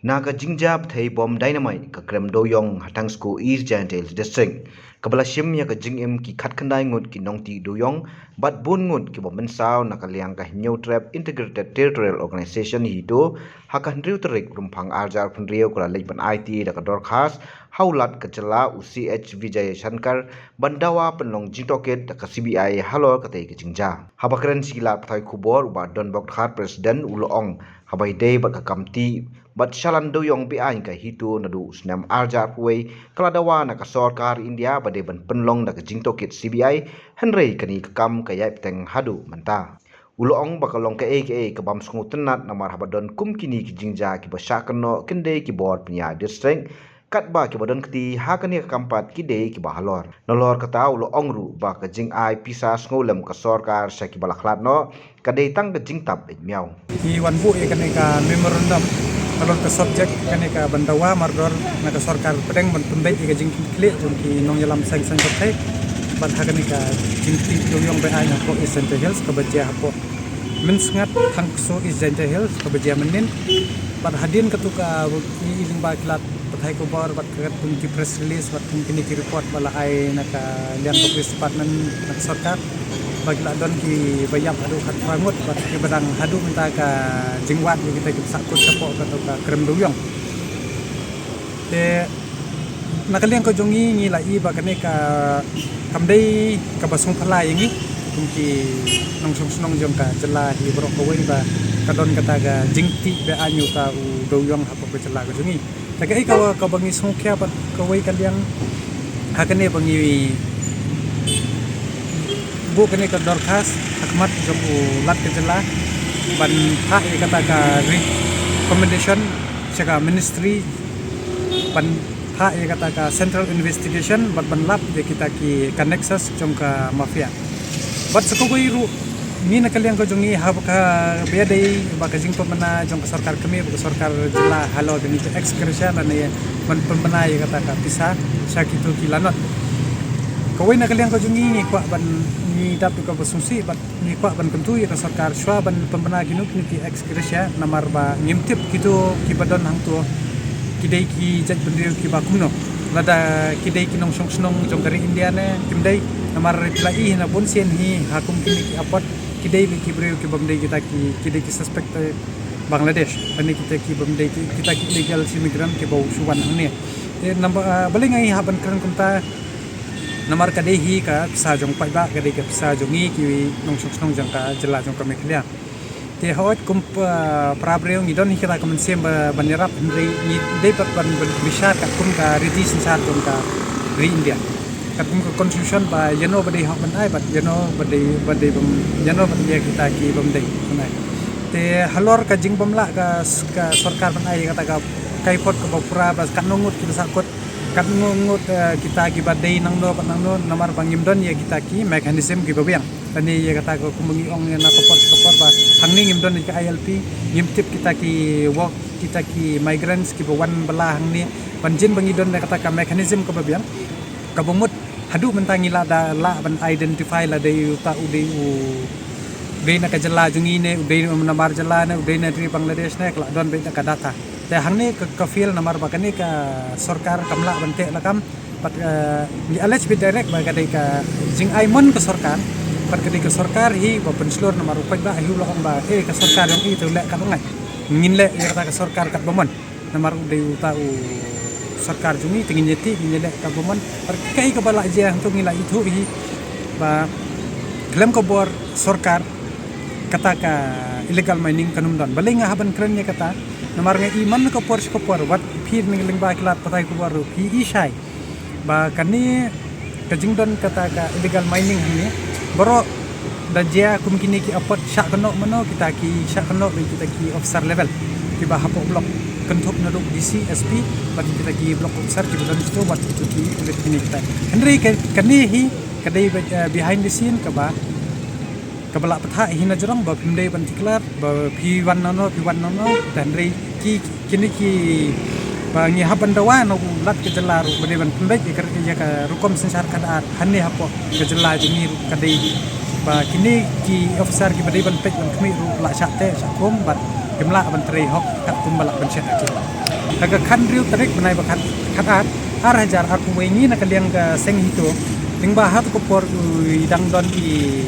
Naga jingjab thai bom dynamite ka krem doyong hatang sko East Giant District. Kabala shim ya ka jingim ki khatkandai ngut ki nongti doyong bat bun ngut ki bom bensaw nakaliang ka new trap integrated territorial organization hito hakan riu terik rumpang arjar punrio kula leiban IT da ka dorkhas haulat ka jela UCH Vijay Shankar bandawa penlong jingtoket da ka CBI halor ka tei ka jingja. Habakren sigila patai kubor ba don bok khat presiden uloong habai dei bat ka kamti bat shalan doyong bi ain ka hitu nadu snam arjar huai kaladawa na ka sarkar India bade ban penlong da ka jingtokit CBI henrei kani ka kam ka yai teng hadu manta uloong bakalong ka aka ka bam sungu tenat namar habadon kum kini ki jingja ki basakno kende ki bor pnya district kat ba ki badon kti hakani ka kampat ki de ki bahalor nolor kata uloong ru ba ka jing ai pisa ngolem ka sarkar sa ki balaklat no ka de tang ka jingtap miao I wan bu e kaneka memorandum kalau ke subjek kaneka bandawa mardor na ka sarkar pedeng ban pundai ke jing kle jong ki nong yalam sang sang thai ban hakaneka jingti doyong be ai na ko Essential Hills ka bajia hapo mensngat thangso Essential Hills ka bajia menin ban hadin ketuka i iling ba klat pathai ko bor bat kat pun ki press release bat pun kini ki report bala ai na ka lian police department na sarkar bagi ladon ki bayam adu khat rangut bat ki badang hadu minta ka jingwat ni kita sakut sapok ka to ka krem doyong te nakaliang ko jongi ni lai ba kane ka kamdei ka basung phalai ngi kumki nong sung jong ka jela hi bro ko wen ba kadon kata ga jingti be anyu ka u doyong hapo be jela ka jongi ta kai ka bangi sung kya ba ka wei kaliang hakane bangi bu kene ka dorkas hakmat jom lat ke jela ban ha e kata ka recommendation chaka ministry ban ha e kata ka central investigation ban lap de kita ki connections jom ka mafia bat sako goi ru ni na kaliang ko jongi hab ka bedai ba ka jing pemana jom ka sarkar kami ba sarkar jela halo de ni excretion ane ban pemana e kata ka pisa sakitu kilanot kawai na kaliang ko jongi ni kwa ban ni dap ka basungsi bat ni kwa ban kentu ya sarkar shwa ban pembena ginuk ni ki excretia namar ba ngimtip kitu ki badon hang tu kidai ki jaj bendeu ki bakuno lada kidai ki nong snong jong dari India ne kimdai namar reply na bon sen hi hakum kini ki apot kidai ki breu ki bamdei kita ki kidai ki suspect Bangladesh ani kita ki bamdei kita ki illegal immigrant ki bau suwan ne number balingai haban kran kumta namar kadehi ka pisa jong pai ba kadai ka pisa jongi ki nong snong jong ka jela jong ka meklia te hot kum prabreu ni don hikira ka mensem banirap ni dei pat ban bisar ka kum ka redi sensar jong ka ri India ka kum ka constitution ba yano badai hok ban ai bat yano badai bam yano badai kita ki bam dei kanai te halor ka jing bamla ka sarkar ban ai kata ka kaipot ka bapura bas kanungut ki sakot kat ngut kita ki badai nang no namar bangim don ya kita ki mekanisme ki babiang tani ya kata ko kumungi ong na kopor ba hangning ngim don ki ILP ngimtip kita ki work kita ki migrants ki bawan belah hangni banjin bangi don kata ka mekanisme ko babiang kabumut hadu mentangi la da la ban identify la dei ta udei u dei na ka jela jungi ne udei namar jela ne udei na tri Bangladesh ne kala don be ka data te hangni ka feel namar bakani ka sarkar kamla bante lakam pat ni alej bi direct ba kadai ka jing aimon ka sarkar pat kadai ka sarkar hi ba penslor namar upai ba hi ulong ba ka sarkar yang itu le ka ngai ngin le ya ka sarkar kat bomon namar udai uta u sarkar jungi tingin yeti ngin le ka bomon pat kai ka bala je untuk ngila itu hi ba klem ko bor sarkar kata ka illegal mining kanum don balinga haban krennya kata namar nga iman ko por wat phir ning ling ba klat patai ko baru phi isai ba kani kajing don kata ka illegal mining ni boro dajia kum kini ki apot syak kono mano kita ki syak kono kita ki officer level ki ba hapo blok kentup naduk DC SP bat kita ki blok officer ki don itu bat itu ki ulit kini kita henry kani hi kadai behind the scene ka ba kabala patha hina jorong ba phimdei ban tiklar ba P1 nono dan rei ki kini ki ba ngi haban dawa no lat ke jelaru bade ban phimdei ya ka rukom sensar kada hanne hapo ke jela jini kadai ba kini ki officer ki bade ban pek ban khmi ru la cha te sa kom bat kimla ban trei hok kat kum balak ban set aki haga khandriu tarik benai bakat khatat ar hajar aku wengi nak liang ka seng hito lingba hat ko por idang don i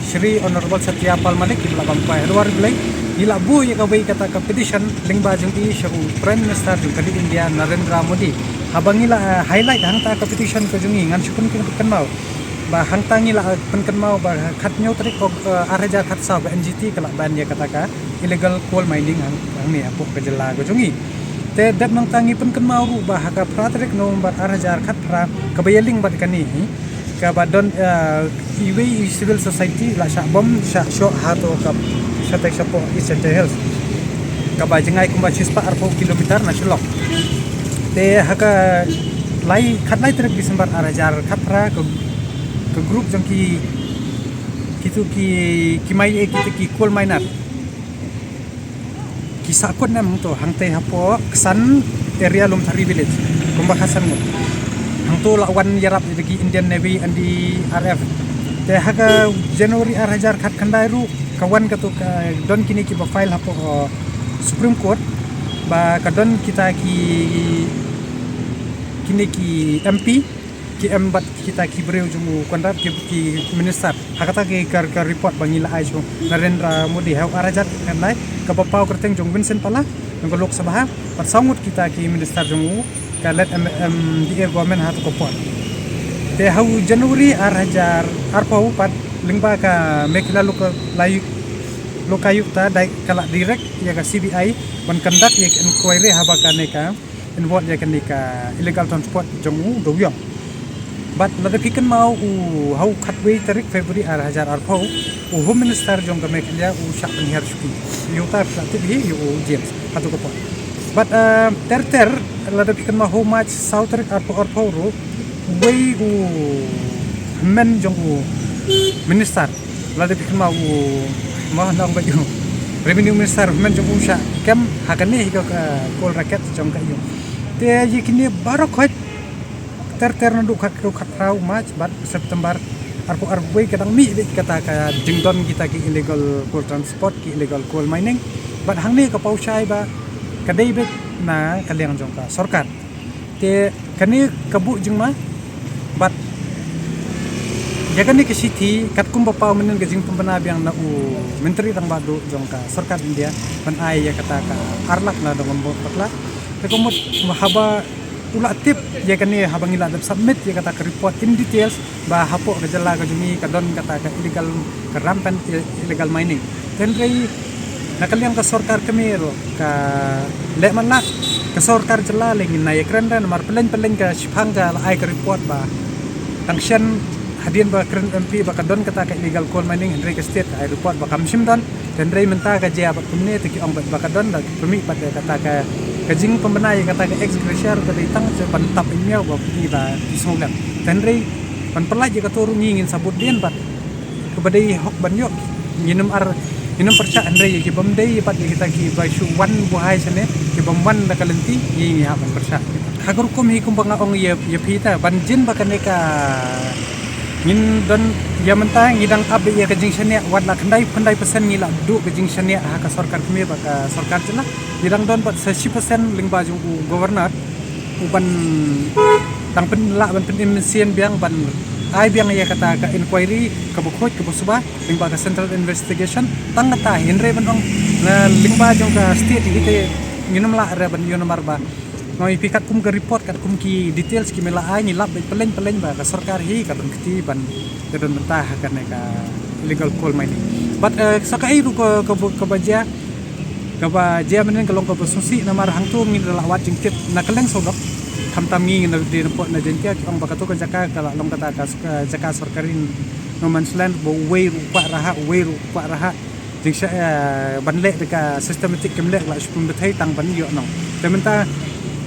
Shri Honorable Satyapal Malik di belakang pai luar belai ila bu ya kabai kata ka petition lingba jung i shu Prime Minister jung kadi India Narendra Modi habangila highlight hang ta ka petition ko jungi ngan sukun kan mau ba hang tangila pen mau ba khat nyau tarik ko ar hajar khat sa ba NGT kala ban ya kata ka illegal coal mining hang ni apu ka jela ko jungi te dap nang tangi pen mau ru ba haka pratrek no bar ar hajar khat pra kabayaling bat kani ka badon iwi civil society la sha bom sha sho hato ka sha tai sapo Eastern Hills ka ba jengai kumba chispa arpo kilometer na shlok te haka lai khat lai trek Disember ar hajar khat pra ke grup jangki kitu ki mai kitu ki coal miner ki sakot nam to hang te hapo kesan area Lumthari village kumba hasan mo hang to lawan yarap di Indian Navy andi RF te haga January ar hajar khat khandai ru kawan ka don kini ki ba file hapo Supreme Court ba kadon kita kini ki MP ki embat kita ki breu jumu kontrat ki minister hakata ki kar report bangila ai chu Narendra Modi ha arajar kanai ka bapau kerteng jong Vincent Pala ng Lok Sabha pat sangut kita ki minister jumu ka let MDA government ha to pot te hau January ar hajar arpau pat lingba ka mekila lokayukta dai kala direct ya ka CBI kon conduct ya inquiry haba ka neka involved ya ka illegal transport jumu doyong but lada pikan mau hau khatway tarik February ar hajar arpau Home Minister jong ka meklia syak penhar shuki yuta platif hi yu James atu ko but ter lada pikan mau how much south tarik arpau ro way men jong minister lada pikan mau nang baju revenue minister men jong syak kem hakane hi ka kol raket jong ka yu te yikini barok ter nandu khat rau match bat September arpo kadang mi kata ka jingdon kita ki illegal coal transport ki illegal coal mining bat hangni ka pauchai ba kadai bet na kaliang jong ka sarkar te kani kabu jingma bat jagani ke city kat kum pau menen ke jing pembana biang na menteri tang badu jong ka sarkar India ban ai ya kata ka arlak na dong patla te komot mahaba ula tip ya kani habangila dap submit ya kata ke report in details ba hapo gejala ka jumi kadon kata ka illegal ka rampant illegal mining then rei nakaliang ka sarkar kami ro ka le manna ka sarkar jela lengin na ekran dan mar pelen ka siphang ka ai ka report ba tangshan hadian ba kren MP ba kadon kata ka illegal coal mining Henry ka state ai report ba kamsim don then rei menta ka jia ba kumne te ki ong ba kadon da pemi ba kata ka kajing pembenai kata ke ex graciar tadi tang pan tap email ba pi ba isolam tenrei pan pelaj ka turu ngingin sabut den bat kebadai hok banyo nginum perca andrei ki bamdei pat kita ki ba shu wan buhai sene ki bamwan da kalenti ngingi ha pan perca hagur kum hi kum banga ong ye pita banjin ba kaneka ngin don ya mentang ngidang abe ya kajing sene wat la kandai pesen ngila du kajing sene ha ka sarkar kemi ba ka sarkar jena ngidang don pat 60% lingba jung governor uban tang pen la ban pen imsien biang ban ai biang ya kata ka inquiry ka bukhoj ka busuba lingba ka central investigation tang ta hinre ban ong na lingba jung ka state ite nginum la ra ban yon marba noi pikat kum ke report kat kum ki details ki mela ai ni lab peleng ba ka sarkar hi ka don kiti ban don mentah kan ka illegal coal mining but sakai ru ko baja menen kalong ko susi na mar hangtu ngin la wat jingkit na kaleng sodok khamtam ngi na di report na jengkia ang bakato ka jaka kala long kata ka jaka sarkarin no man's land bo way ru pa raha jingsha banle ka systematic kemle la shpum bethai tang ban yo no tementa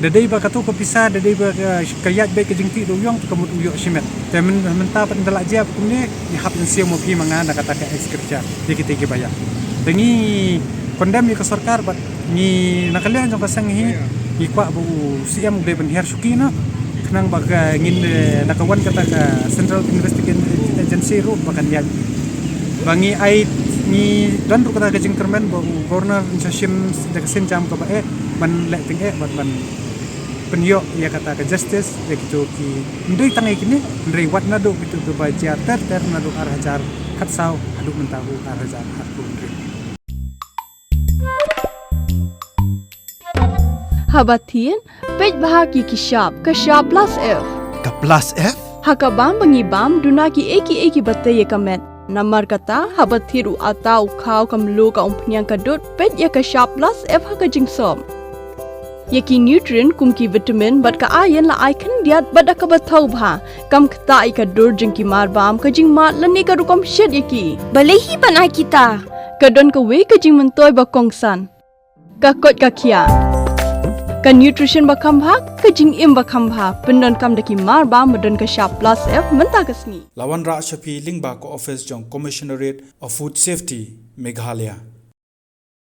dadai ba katu ko pisa dadai ba kayat be ke jingti do yong kamut uyo simet temen menta pan dala jia kumne ni hap nsiu mo pi manga na kata ka ekskerja dikiti ki baya dengi kondam ni ka sarkar bat ni nakalian jong kasang hi ni kwa bu siam de ban her sukina kanang baga ngin nakawan kata ka Central Investigation Agency ro bakan yan bangi ai ni dan ru kata kajing kermen bo corner insyashim jakasin jam ka bae ban le ting ban penyo ya kata ke justice ya gitu ki ndai tangai kini ndai wat nadu gitu ke baja ter nadu arhajar khatsau adu mentahu arhajar hakun ndai Habatin pej bahagi kishap plus F Ka plus F? hakabam bangibam dunaki eki batte ye kamet namar kata habathiru atau khau kamlu ka umpnyang kadut pej ya kishap plus F hakajing som Yaki nutrient kumki vitamin bat ka ayan la ai kan diat bada ka bathau bha kam khta ai ka dur jingki mar bam ka jing mat lani ka rukom shed yaki balehi banai kita ka don ka we ka jing mentoy ba kongsan ka kot ka kia ka nutrition ba kham bha ka jing im ba kham bha pendon kam daki mar bam badon ka sharp plus F menta kasni lawan ra shapi lingba ko office jong commissionerate of food safety Meghalaya